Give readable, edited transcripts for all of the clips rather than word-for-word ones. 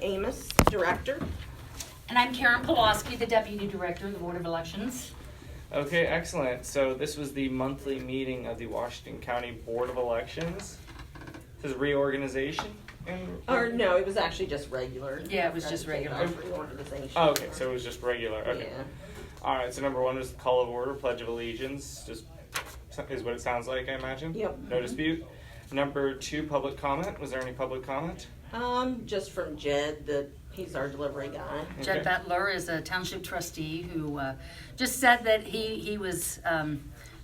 Mandy, Amos, Director. And I'm Karen Pawloski, the Deputy Director of the Board of Elections. Okay, excellent. So this was the monthly meeting of the Washington County Board of Elections. This is reorganization? Or no, it was actually just regular. Yeah, it was just regular. Reorganization. Oh, okay, so it was just regular. Okay. Yeah. All right, so number one was the call of order, Pledge of Allegiance, just is what it sounds like, I imagine? Yep. No dispute. Number two, public comment. Was there any public comment? Just from Jed, that he's our delivery guy. Jed Bettler is a township trustee who just said that he was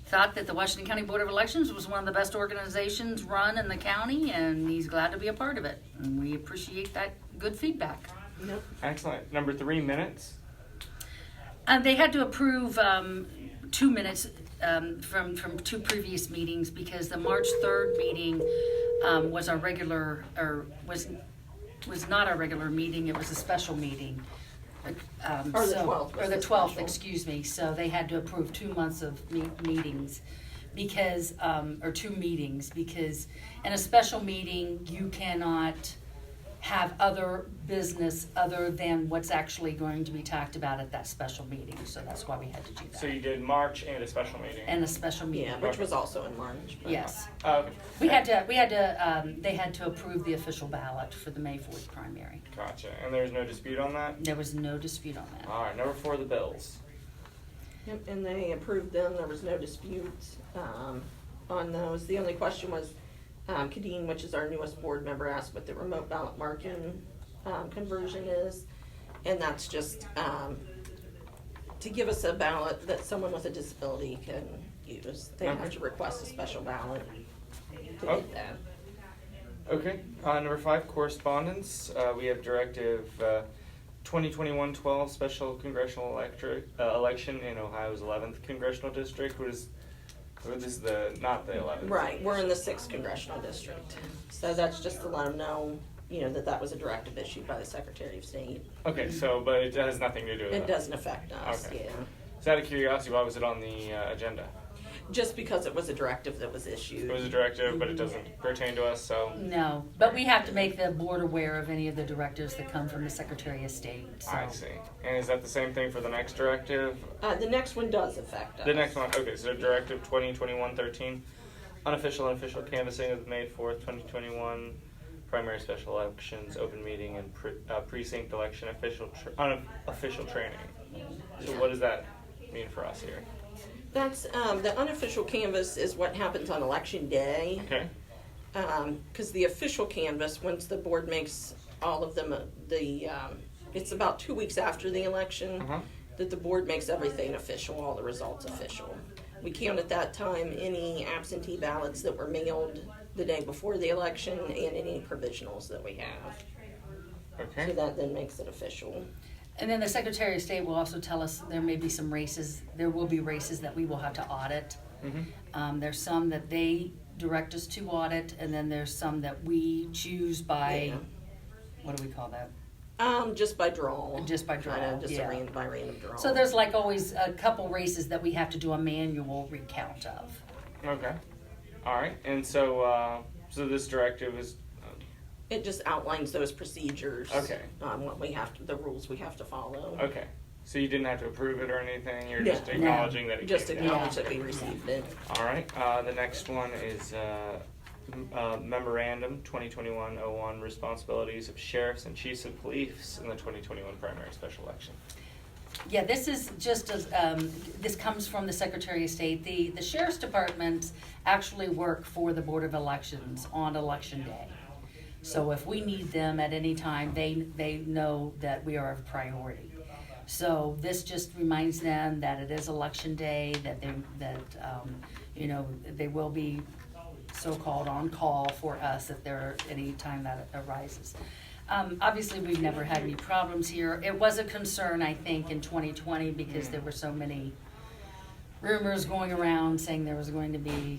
thought that the Washington County Board of Elections was one of the best organizations run in the county, and he's glad to be a part of it. And we appreciate that good feedback. Yep. Excellent. Number three, minutes. They had to approve 2 minutes from two previous meetings because the March 3rd meeting was our regular, or was not our regular meeting. It was a special meeting. Or the 12th. Or the 12th, excuse me. So they had to approve 2 months of meetings because, or 2 meetings, because in a special meeting you cannot have other business other than what's actually going to be talked about at that special meeting. So that's why we had to do that. So you did March and a special meeting. And a special meeting. Yeah, which was also in March. But Yes. Oh, okay. They had to approve the official ballot for the May 4th primary. Gotcha. And there's no dispute on that? There was no dispute on that. All right, number four, the bills. Yep, and they approved them. There was no dispute on those. The only question was, Kadeen, which is our newest board member, asked what the remote ballot marking conversion is. And that's just to give us a ballot that someone with a disability can use. They have to request a special ballot to get that. Okay, number five, correspondence. We have Directive 2021-12 special congressional election in Ohio's 11th congressional district. This is not the 11th. Right, we're in the 6th congressional district. So that's just to let them know, that was a directive issued by the Secretary of State. Okay, but it has nothing to do with It that. doesn't affect us, Okay. yeah. So out of curiosity, why was it on the agenda? Just because it was a directive that was issued. It was a directive, but it doesn't pertain to us, so. No, but we have to make the board aware of any of the directives that come from the Secretary of State. So. I see. And is that the same thing for the next directive? The next one does affect us. The next one, okay, so Directive 2021-13, unofficial and official canvassing of the May 4th, 2021 primary special elections, open meeting, and precinct election unofficial training. So what does that mean for us here? That's, the unofficial canvass is what happens on election day. Okay. Because the official canvass, once the board makes all of them, it's about 2 weeks after the election that the board makes everything official, all the results official. We count at that time any absentee ballots that were mailed the day before the election and any provisionals that we have. Okay. So that then makes it official. And then the Secretary of State will also tell us there may be some races, there will be races that we will have to audit. There's some that they direct us to audit, and then there's some that we choose by, what do we call that? Just by draw. Just by draw, Just yeah. by random draw. So there's like always a couple races that we have to do a manual recount of. Okay. All right. And so this directive is. It just outlines those procedures. Okay. What we have to, the rules we have to follow. Okay. So you didn't have to approve it or anything. You're No. just acknowledging that it Just came acknowledge down. that we received it. All right. The next one is Memorandum 2021-01 responsibilities of sheriffs and chiefs of police in the 2021 primary special election. Yeah, this is just as, this comes from the Secretary of State. The Sheriff's Department actually work for the Board of Elections on Election Day. So if we need them at any time, they know that we are a priority. So this just reminds them that it is Election Day, that they will be so-called on call for us if there any time that arises. Obviously, we've never had any problems here. It was a concern, I think, in 2020 because there were so many rumors going around saying there was going to be,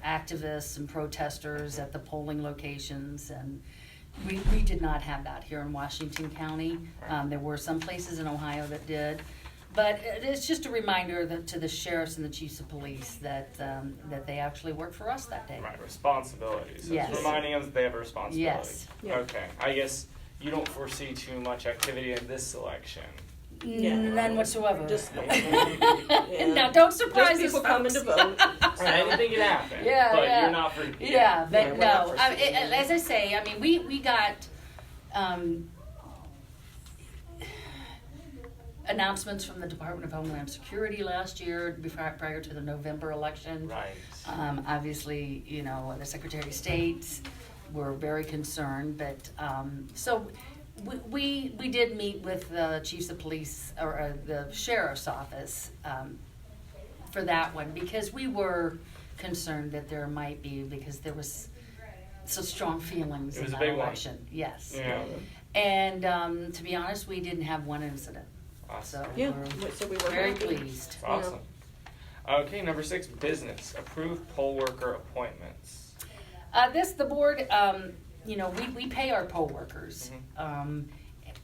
activists and protesters at the polling locations, and we did not have that here in Washington County. There were some places in Ohio that did, but it's just a reminder to the sheriffs and the chiefs of police that they actually work for us that day. Right, responsibilities. So Yes. it's reminding them that they have a responsibility. Yes. Yeah. Okay. I guess you don't foresee too much activity in this election. Yeah. None whatsoever. Just, Now, don't surprise just us, people coming to folks. vote. Anything can happen. Yeah, but yeah. you're not for. Yeah, but Yeah, we're not no, foreseeing it. as I say, I mean, we got, announcements from the Department of Homeland Security last year, prior to the November election. Right. Obviously, you know, the Secretary of State were very concerned, but, so we did meet with the chiefs of police, or the sheriff's office, for that one, because we were concerned that there might be, because there was so strong feelings It was in a that big one. election. Yes. Yeah. And, to be honest, we didn't have one incident. Awesome. So Yeah, we're so we were very happy. pleased. That's awesome. Okay, number 6, business. Approve poll worker appointments. The board, you know, we pay our poll workers.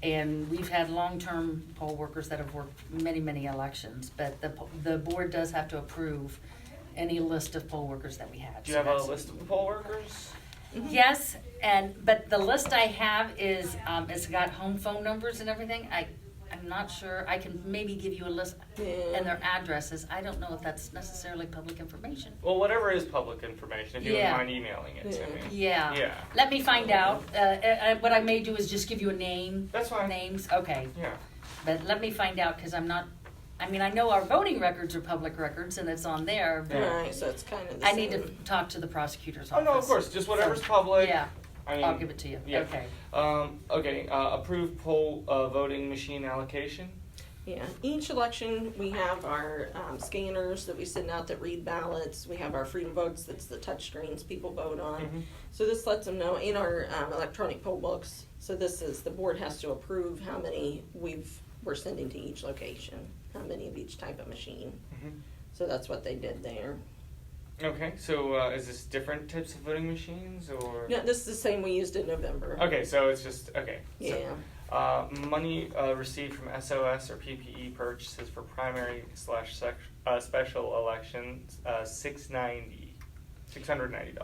And we've had long-term poll workers that have worked many elections, but the board does have to approve any list of poll workers that we have. Do you So have a that's- list of poll workers? Yes, but the list I have is, it's got home phone numbers and everything. I'm not sure, I can maybe give you a list and their addresses. I don't know if that's necessarily public information. Well, whatever is public information, if you Yeah. wouldn't mind emailing it to me. Yeah. Yeah. Let me find out. What I may do is just give you a name. That's fine. Names, okay. Yeah. But let me find out, because I'm not, I mean, I know our voting records are public records and it's on there, but Yeah. Right, so it's kind of the I same. need to talk to the prosecutor's Oh, office. no, of course. Just whatever's public. Yeah, I mean, I'll give it to you. yeah. Okay. Okay, approve poll voting machine allocation. Yeah, each election, we have our scanners that we send out that read ballots. We have our Freedom Votes, that's the touch screens people vote on. Mhm. So this lets them know in our electronic poll books. So this is, the board has to approve how many we're sending to each location, how many of each type of machine. Mhm. So that's what they did there. Okay, so is this different types of voting machines or? No, this is the same we used in November. Okay, so it's just okay. Yeah. So, money received from SOS or PPE purchases for primary / special elections, $690.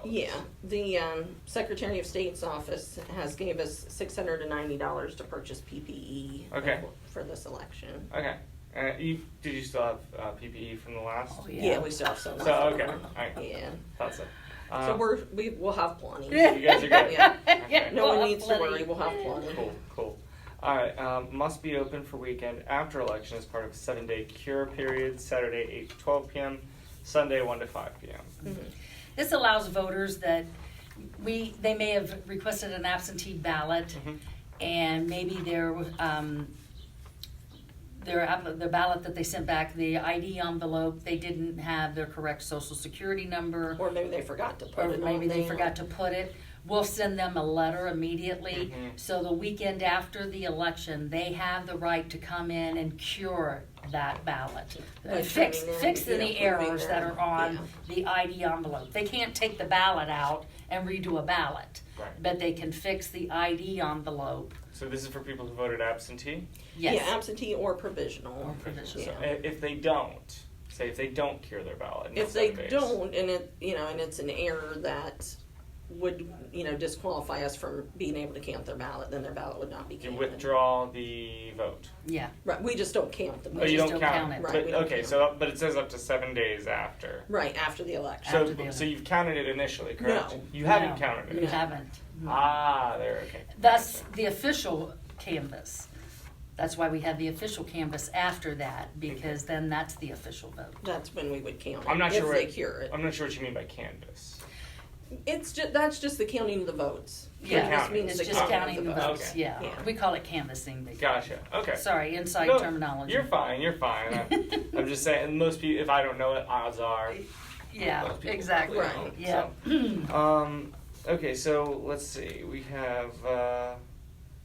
Yeah, the Secretary of State's office has gave us $690 to purchase PPE. Okay. For this election. Okay. Did you still have PPE from the last? Oh, Yeah, we still have some. So left okay, over. alright. Yeah. Thought so. So we'll have plenty. You guys are good. Yeah. Okay. No We'll one have needs to plenty. worry, we'll have plenty. Cool. All right. Must be open for weekend after election as part of a 7-day cure period. Saturday 8 to 12 p.m. Sunday 1 to 5 p.m. Mhm. This allows voters that they may have requested an absentee ballot, Mhm. and maybe their ballot that they sent back, the ID envelope, they didn't have their correct social security number, Or maybe they forgot to put or it on maybe they there. forgot to put it. We'll send them a letter immediately, Mhm. so the weekend after the election, they have the right to come in and cure that ballot. By Fix turning in, fix yeah, any proving errors that are on the ID envelope. They can't take the ballot out and redo a ballot, Right. but they can fix the ID envelope. So this is for people who voted absentee. Yes. Yeah, absentee or provisional. Or provisional. So Yeah. if they don't, say if they don't cure their ballot. in If the they 7 days, don't, and and it's an error that would, disqualify us from being able to count their ballot, then their ballot would not be you counted. withdraw the vote. Yeah. Right, we just don't count the But vote. you just don't don't count, count it. Right, But, we don't okay, count. but it says up to 7 days after. Right, after the election. So, After the so you've counted it initially, correct? No. You haven't No, counted it. You haven't. Ah, there. Okay. That's the official canvass. That's why we have the official canvass after that, because then that's the official vote. That's when we would count it. I'm not sure If they what- cure it. I'm not sure what you mean by canvas. That's just the counting of the votes. Yeah, It just counting. means It's the just counting counting of the votes, Okay. yeah. Yeah. We call it canvassing. Gotcha. Okay. Sorry, inside No, terminology. You're fine. I'm just saying. Most people, if I don't know it, odds are. Yeah, most people exactly. probably Right. don't. Yeah. Okay, so let's see. We have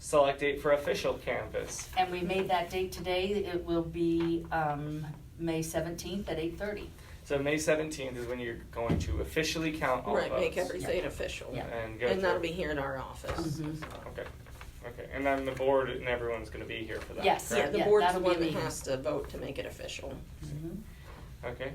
select date for official canvas. And we made that date today. It will be May 17th at 8:30. So May 17th is when you're going to officially count all Right, votes. make everything official. Yeah. And go And that'll through. be here in our office. Mhm. Okay. Okay. And then the board and everyone's going to be here for that. Yes. Yeah, correct? the Yeah, board's the that'll be one that me. has to vote to make it official. Mhm. Okay.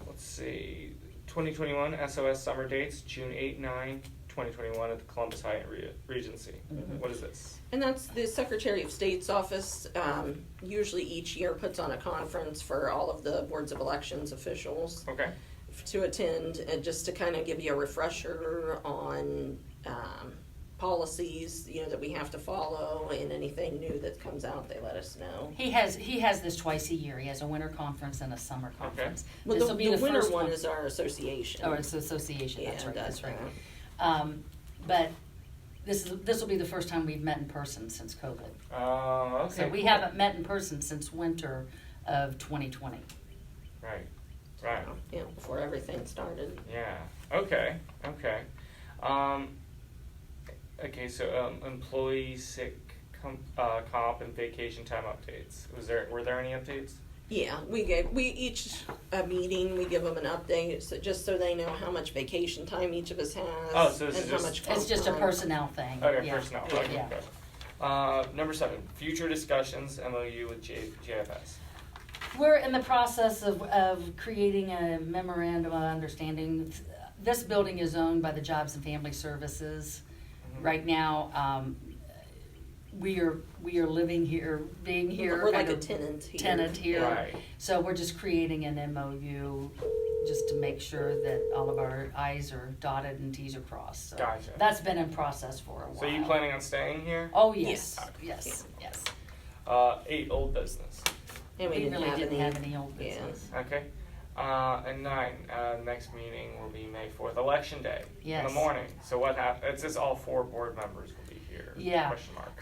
Let's see. 2021 SOS summer dates, June 8, 9, 2021 at the Columbus Hyatt Regency. What is this? And that's the Secretary of State's office, usually each year puts on a conference for all of the boards of elections officials Okay. to attend, and just to kind of give you a refresher on policies, that we have to follow, and anything new that comes out, they let us know. He has this twice a year. He has a winter conference and a summer conference. Well, This'll be the winter first one is our association. Oh, it's the association, that's Yeah, right, that's right. right. But this will be the first time we've met in person since COVID. Okay. So we haven't met in person since winter of 2020. Right. Before everything started. Yeah. Okay. Okay. So employee sick comp and vacation time updates. Were there any updates? Yeah, we each meeting, we give them an update, just so they know how much vacation time each of us has. Oh, so this and is how just- much comp It's just a time. personnel thing. Okay, yeah. personnel. Yeah. Okay, Yeah. Number 7, future discussions MOU with JFS. We're in the process of creating a memorandum of understanding. This building is owned by the Jobs and Family Services. Right now, we are living here, being here. We're like kind a of tenant here. Right. So we're just creating an MOU just to make sure that all of our I's are dotted and T's are crossed. So Gotcha. that's been in process for a while. So you planning on staying here? Oh, yes, Yes. yes. 8, old business. And we didn't have any old yeah. business. Okay. And 9, next meeting will be May 4th, Election Day. In Yes. the morning. So what happens? It's just all 4 board members will be here. Yeah. Question mark.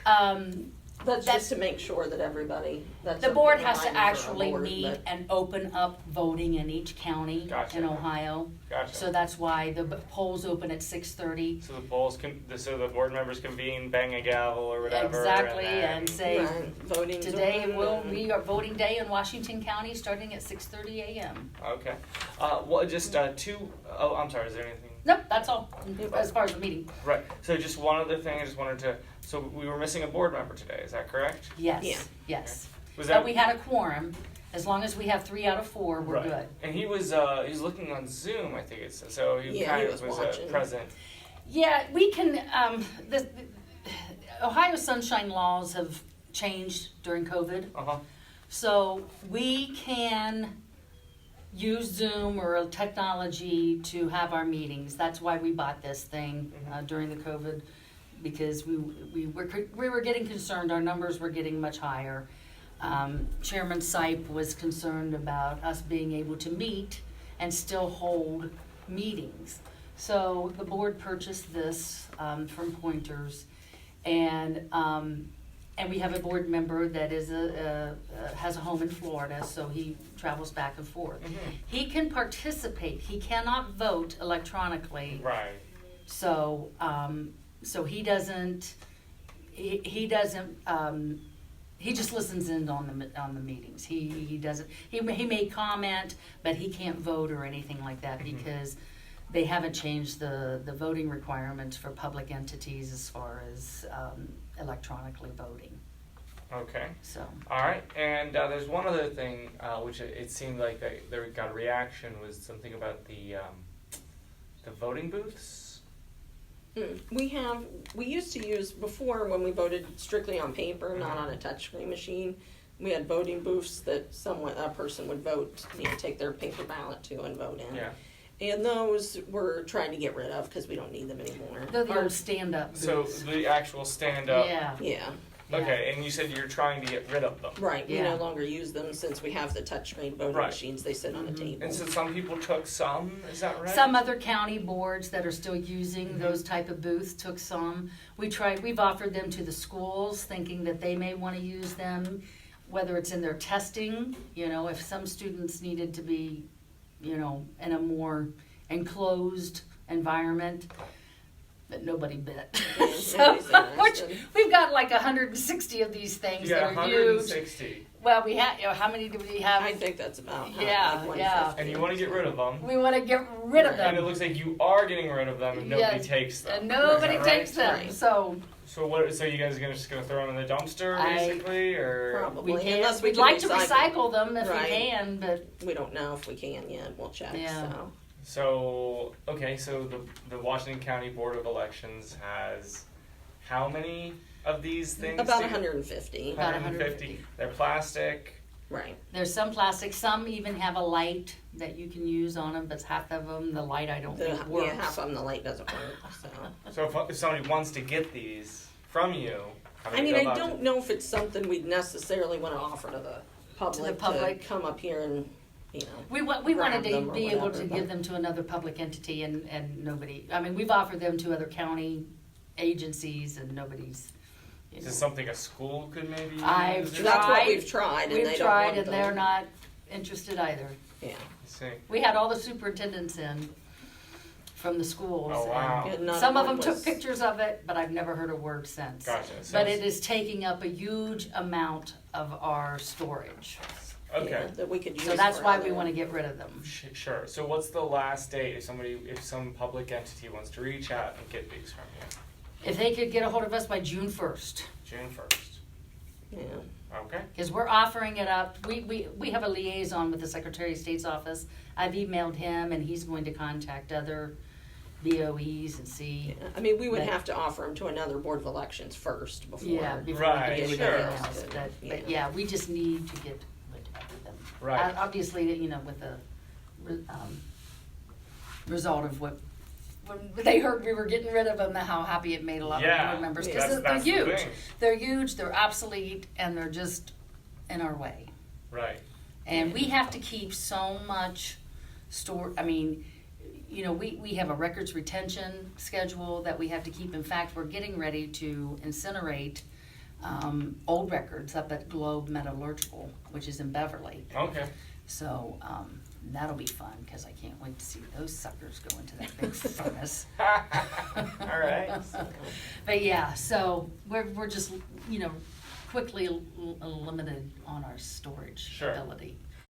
That's just to make sure that everybody, that's The board something has to aligned for our actually board, meet but- and open up voting in each county Gotcha. in Ohio. Gotcha. So that's why the polls open at 6:30. So the board members convene, bang a gavel or whatever. Exactly, then- and say, Right, voting's today on, will and- be our voting day in Washington County, starting at 6:30 a.m. Okay. Well, just 2. Oh, I'm sorry. Is there anything? Nope, that's all, as far as the meeting. Right. So just one other thing. I just wanted to. So we were missing a board member today. Is that correct? Yes, Yeah. yes. Was But that? we had a quorum. As long as we have 3 out of 4, we're Right. good. And he was looking on Zoom. I think it's so he Yeah, kind he of was was watching. present. Yeah, we can, the Ohio sunshine laws have changed during COVID. So we can use Zoom or technology to have our meetings. That's why we bought this thing during the COVID, because we were getting concerned. Our numbers were getting much higher. Chairman Sipe was concerned about us being able to meet and still hold meetings. So the board purchased this from Pointers, and we have a board member that is has a home in Florida, so he travels back and forth. He can participate. He cannot vote electronically. Right. So he doesn't. He doesn't. He just listens in on the meetings. He doesn't. He may comment, but he can't vote or anything like that because they haven't changed the voting requirements for public entities as far as electronically voting. Okay. So. All right. And there's one other thing which it seemed like they got a reaction was something about the voting booths. We used to use, before when we voted strictly on paper, not on a touchscreen machine, we had voting booths that a person would vote, take their paper ballot to and vote in. Yeah. And those we're trying to get rid of because we don't need them anymore. They're the old stand-up So booths. the actual stand-up. Yeah. Yeah, Okay, and you said you're trying to get rid of them. right. We Yeah. no longer use them since we have the touchscreen voting Right. machines. They sit on a table. And so some people took some, is that right? Some other county boards that are still using those type of booths took some. We've offered them to the schools, thinking that they may want to use them, whether it's in their testing, if some students needed to be, in a more enclosed environment. But nobody bit. Yeah, So, nobody's interested. we've got like 160 of these things You that got are huge. 160. Well, we had, how many do we have? I think that's about Yeah, like yeah. 150. And you want to get rid of them. We want to get rid of And it them. looks like you are getting rid of them and nobody Yes. takes them. And nobody Is that takes them. Right. So So what? So you guys are just gonna throw them in the dumpster, basically, or? Probably. we can. Unless we We'd can like to recycle them if Right. we can, but We don't know if we can yet. We'll check. Yeah. So So, okay, so the Washington County Board of Elections has how many of these things? About to- 150. About 150. They're plastic. Right. There's some plastic, some even have a light that you can use on them, but half of them, the light I don't think works. Yeah, half of them, the light doesn't work, so. So if somebody wants to get these from you, how do I they mean, go I about don't it? know if it's something we'd necessarily wanna offer to the public to come up here and, you know. We wanted grab to them or be able whatever, to but- give them to another public entity and nobody, I mean, we've offered them to other county agencies and nobody's, you Is know. this something a school could maybe use? I've or- That's what tried. we've tried, and We've they don't tried want and them. they're not interested either. Yeah. I see. We had all the superintendents in from the schools. Oh, wow. Yeah, and none some of one them took was- pictures of it, but I've never heard a word since. Gotcha. So But it is taking up a huge amount of our storage. okay. Yeah, that we could use. So that's for why we other- want to get rid of them. Sure. So what's the last date if some public entity wants to reach out and get these from you? If they could get a hold of us by June 1st, June 1st. Yeah. Okay. because we're offering it up. We have a liaison with the Secretary of State's office. I've emailed him and he's going to contact other BOEs and see. Yeah. I mean, we would But- have to offer them to another board of elections first before. Yeah, before Right, we can do sure. anything else. But yeah, we just need to get rid of them. Right. Obviously, you know, with the result of what, when they heard we were getting rid of them, how happy it made a lot of Yeah, board members. yeah. Because they're That's the huge. thing. They're huge, they're obsolete, and they're just in our way. Right. And we have to keep so much I mean, you know, we have a records retention schedule that we have to keep. In fact, we're getting ready to incinerate old records up at Globe Metallurgical, which is in Beverly. Okay. So that'll be fun because I can't wait to see those suckers go into that big furnace. All right. But yeah, so we're just, you know, quickly limited on our storage Sure. ability.